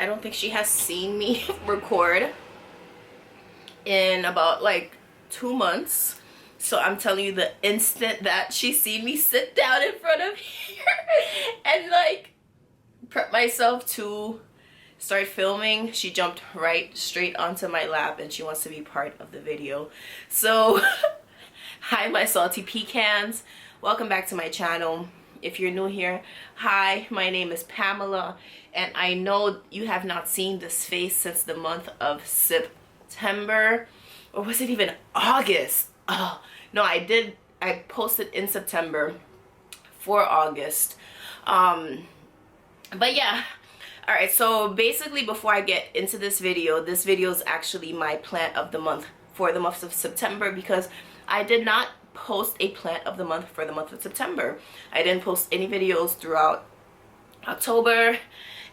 I don't think she has seen me record in about like 2 months. So I'm telling you, the instant that she seen me sit down in front of here and like prep myself to start filming, she jumped right straight onto my lap and she wants to be part of the video. So hi my salty pecans, welcome back to my channel. If you're new here, hi, my name is Pamela, and I know you have not seen this face since the month of September, or was it even August? Oh no, I posted in September for August. But yeah, all right, so basically before I get into this video is actually my plant of the month for the month of September, because I did not post a plant of the month for the month of September. I didn't post any videos throughout October,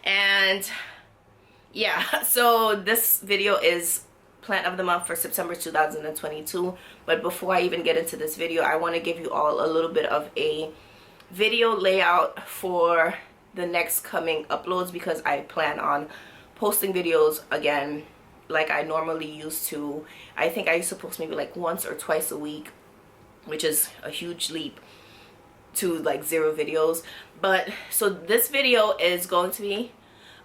and yeah, so this video is plant of the month for September 2022. But before I even get into this video, I want to give you all a little bit of a video layout for the next coming uploads, because I plan on posting videos again like I normally used to. I think I used to post maybe like once or twice a week, which is a huge leap to like 0 videos. But so this video is going to be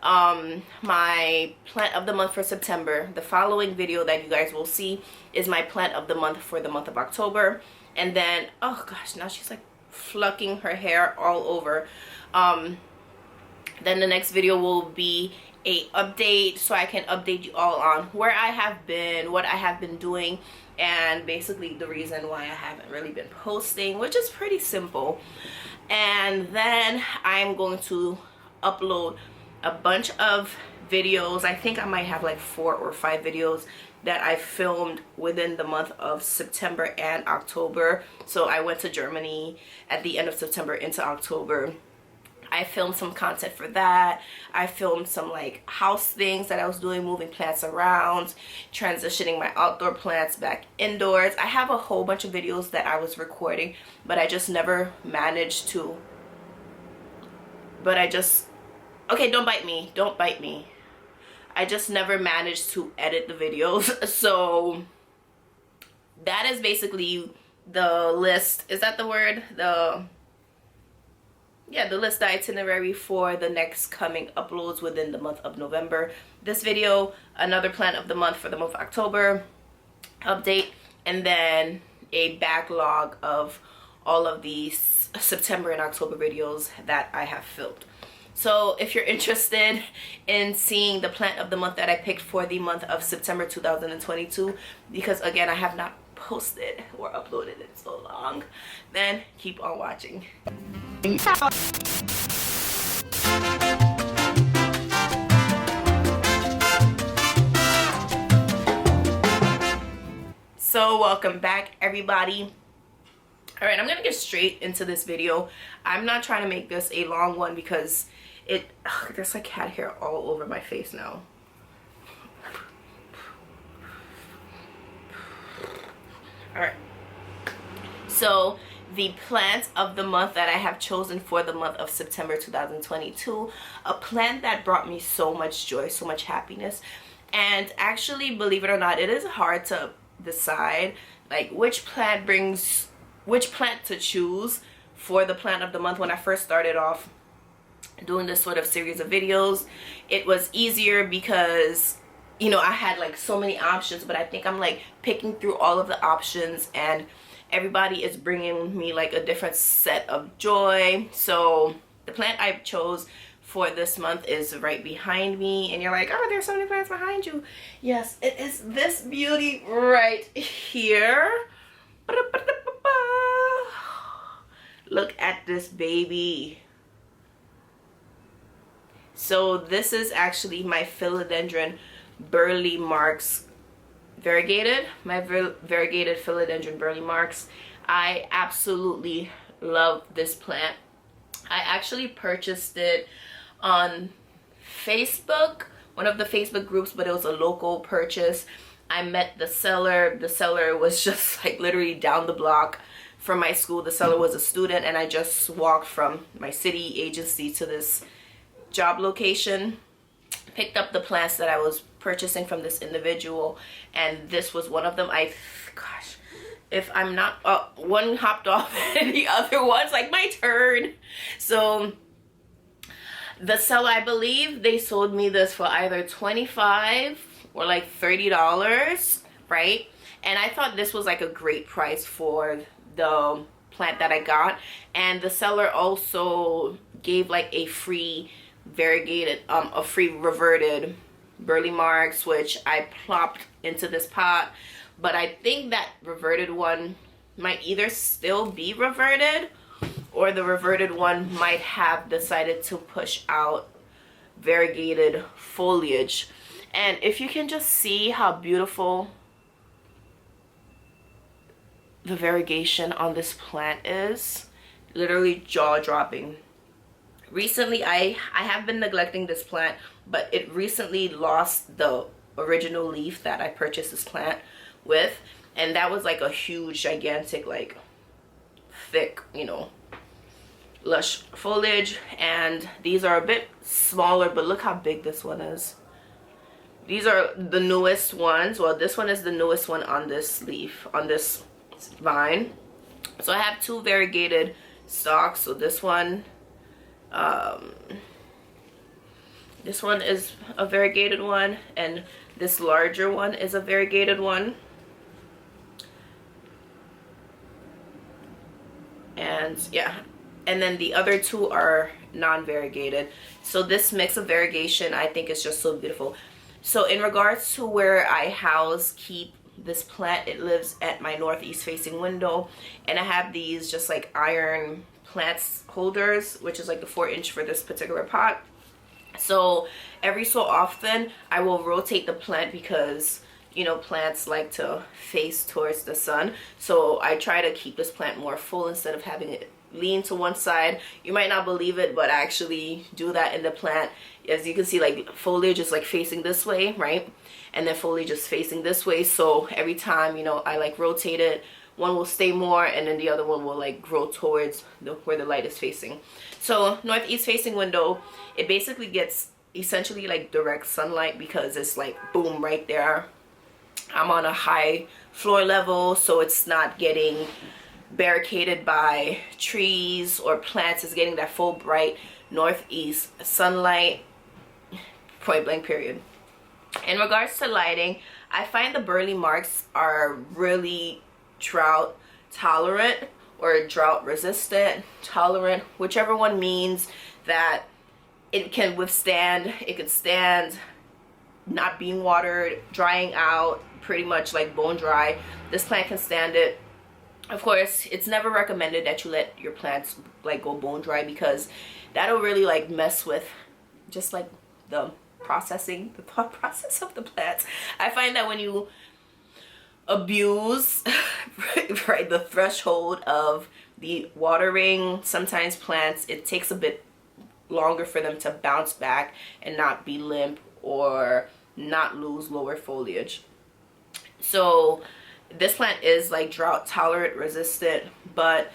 my plant of the month for September. The following video that you guys will see is my plant of the month for the month of October. And then, oh gosh, now she's like flucking her hair all over. Then the next video will be a update, so I can update you all on where I have been, what I have been doing, and basically the reason why I haven't really been posting, which is pretty simple. And then I'm going to upload a bunch of videos. I think I might have like 4 or 5 videos that I filmed within the month of September and October. So I went to Germany at the end of September into October. I filmed some content for that. I filmed some like house things that I was doing, moving plants around, transitioning my outdoor plants back indoors. I have a whole bunch of videos that I was recording, but I just never managed to. Okay, don't bite me. Don't bite me. I just never managed to edit the videos. So that is basically the list. Is that the word? The list, the itinerary for the next coming uploads within the month of November. This video, another plant of the month for the month of October, update, and then a backlog of all of these September and October videos that I have filmed. So if you're interested in seeing the plant of the month that I picked for the month of September 2022, because again I have not posted or uploaded in so long, then keep on watching. So welcome back everybody. All right, I'm gonna get straight into this video. I'm not trying to make this a long one because there's like cat hair all over my face now. All right, so the plant of the month that I have chosen for the month of September 2022, a plant that brought me so much joy, so much happiness. And actually, believe it or not, it is hard to decide like which plant to choose for the plant of the month. When I first started off doing this sort of series of videos, it was easier because, you know, I had like so many options, but I think I'm like picking through all of the options and everybody is bringing me like a different set of joy. So the plant I chose for this month is right behind me, and you're like, oh, there's so many plants behind you. Yes, it is this beauty right here. Look at this baby. So this is actually my Philodendron Burle Marx Variegated, my Variegated Philodendron Burle Marx. I absolutely love this plant. I actually purchased it on Facebook, one of the Facebook groups, but it was a local purchase. I met the seller. The seller was just like literally down the block from my school. The seller was a student, and I just walked from my city agency to this job location. picked up the plants that I was purchasing from this individual, and this was one of them. Gosh, if I'm not, one hopped off and the other one's like my turn. So the seller, I believe they sold me this for either $25 or like $30, right? And I thought this was like a great price for the plant that I got. And the seller also gave like a free variegated, a free reverted Burle Marx, which I plopped into this pot. But I think that reverted one might either still be reverted, or the reverted one might have decided to push out variegated foliage. And if you can just see how beautiful the variegation on this plant is, literally jaw-dropping. Recently, I have been neglecting this plant, but it recently lost the original leaf that I purchased this plant with, and that was like a huge, gigantic, like thick, you know, lush foliage. And these are a bit smaller, but look how big this one is. These are the newest ones. Well, this one is the newest one on this leaf, on this vine. So I have two variegated stalks. So this one is a variegated one, and this larger one is a variegated one. And yeah, and then the other two are non-variegated. So this mix of variegation, I think, is just so beautiful. So in regards to where I keep this plant, it lives at my northeast facing window, and I have these just like iron plants holders, which is like the 4-inch for this particular pot. So every so often I will rotate the plant, because you know, plants like to face towards the sun. So I try to keep this plant more full instead of having it lean to one side. You might not believe it, but I actually do that in the plant. As you can see, like foliage is like facing this way, right? And then foliage is facing this way. So every time, you know, I like rotate it, one will stay more, and then the other one will like grow towards where the light is facing. So northeast facing window, it basically gets essentially like direct sunlight, because it's like boom right there. I'm on a high floor level, so it's not getting barricaded by trees or plants. It's getting that full bright northeast sunlight, point blank period. In regards to lighting, I find the Burle Marx are really drought tolerant, or drought resistant, tolerant, whichever one means that it can withstand, it could stand not being watered, drying out, pretty much like bone dry. This plant can stand it. Of course, it's never recommended that you let your plants like go bone dry, because that'll really like mess with just like the thought process of the plants. I find that when you abuse right, the threshold of the watering, sometimes plants, it takes a bit longer for them to bounce back and not be limp or not lose lower foliage. So this plant is like drought tolerant, resistant, but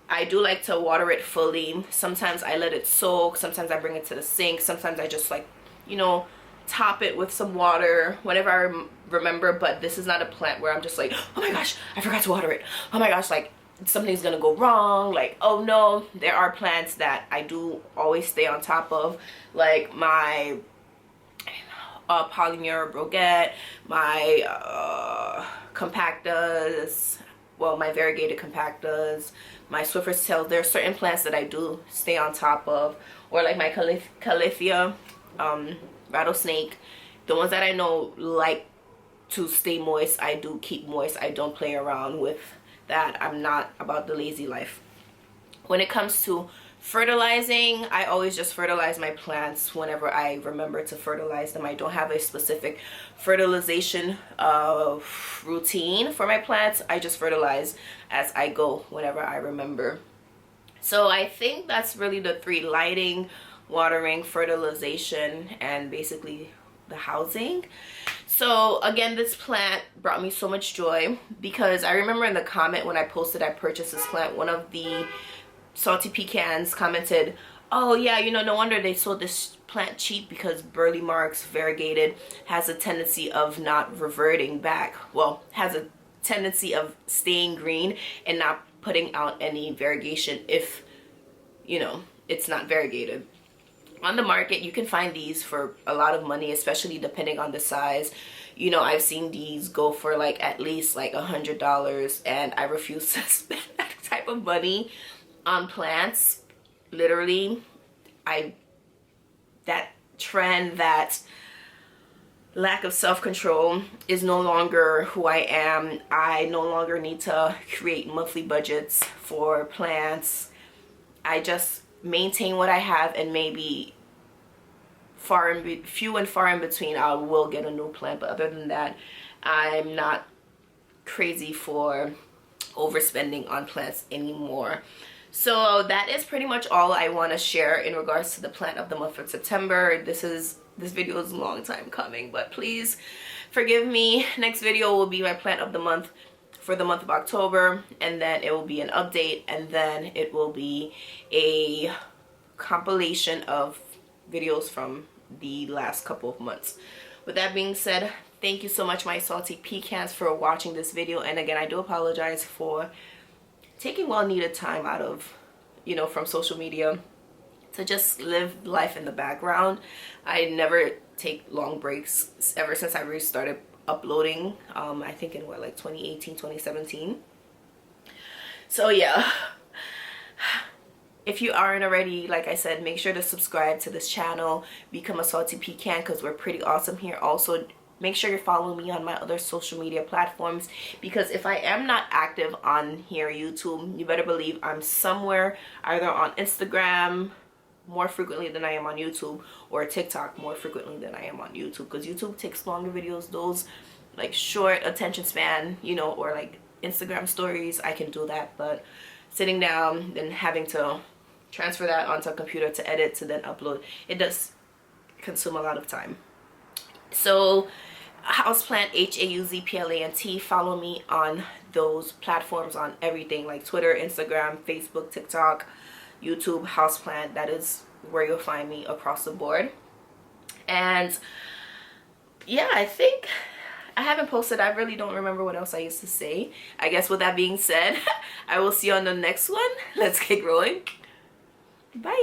I do like to water it fully. Sometimes I let it soak, sometimes I bring it to the sink, sometimes I just like, you know, top it with some water whenever I remember. But this is not a plant where I'm just like, oh my gosh, I forgot to water it, oh my gosh, like something's gonna go wrong, like oh no. There are plants that I do always stay on top of, like my Polyneura Broguette, my compactas, well, my variegated compactas, my Swiffer's tails. There are certain plants that I do stay on top of, or like my Calithia, rattlesnake. The ones that I know like to stay moist, I do keep moist. I don't play around with that. I'm not about the lazy life. When it comes to fertilizing, I always just fertilize my plants whenever I remember to fertilize them. I don't have a specific fertilization routine for my plants. I just fertilize as I go whenever I remember. So I think that's really the three: lighting, watering, fertilization, and basically the housing. So again, this plant brought me so much joy, because I remember in the comment when I posted I purchased this plant, one of the salty pecans commented, Oh yeah, you know, no wonder they sold this plant cheap, because Burle Marx Variegated has a tendency of not reverting back. Well, has a tendency of staying green and not putting out any variegation if, you know, it's not variegated. On the market, you can find these for a lot of money, especially depending on the size. You know, I've seen these go for like at least like $100, and I refuse to spend that type of money on plants. Literally, that trend, that lack of self-control is no longer who I am. I no longer need to create monthly budgets for plants. I just maintain what I have, and maybe few and far in between I will get a new plant, but other than that, I'm not crazy for overspending on plants anymore. So that is pretty much all I want to share in regards to the plant of the month for September. This video is a long time coming, but please forgive me. Next video will be my plant of the month for the month of October, and then it will be an update, and then it will be a compilation of videos from the last couple of months. With that being said, thank you so much, my salty pecans, for watching this video. And again, I do apologize for taking well-needed time out of, you know, from social media to just live life in the background. I never take long breaks ever since I restarted uploading, I think in what, like 2018, 2017. So yeah, if you aren't already, like I said, make sure to subscribe to this channel, become a salty pecan, because we're pretty awesome here. Also, make sure you're following me on my other social media platforms, because if I am not active on here, YouTube, you better believe I'm somewhere, either on Instagram more frequently than I am on YouTube, or TikTok more frequently than I am on YouTube, because YouTube takes longer videos. Those like short attention span, you know, or like Instagram stories, I can do that, but sitting down and having to transfer that onto a computer to edit to then upload, it does consume a lot of time. So HauzPlant, HauzPlant, follow me on those platforms, on everything like Twitter, Instagram, Facebook, TikTok, YouTube, HauzPlant. That is where you'll find me across the board. And yeah, I think I haven't posted. I really don't remember what else I used to say. I guess with that being said, I will see you on the next one. Let's get rolling. Bye.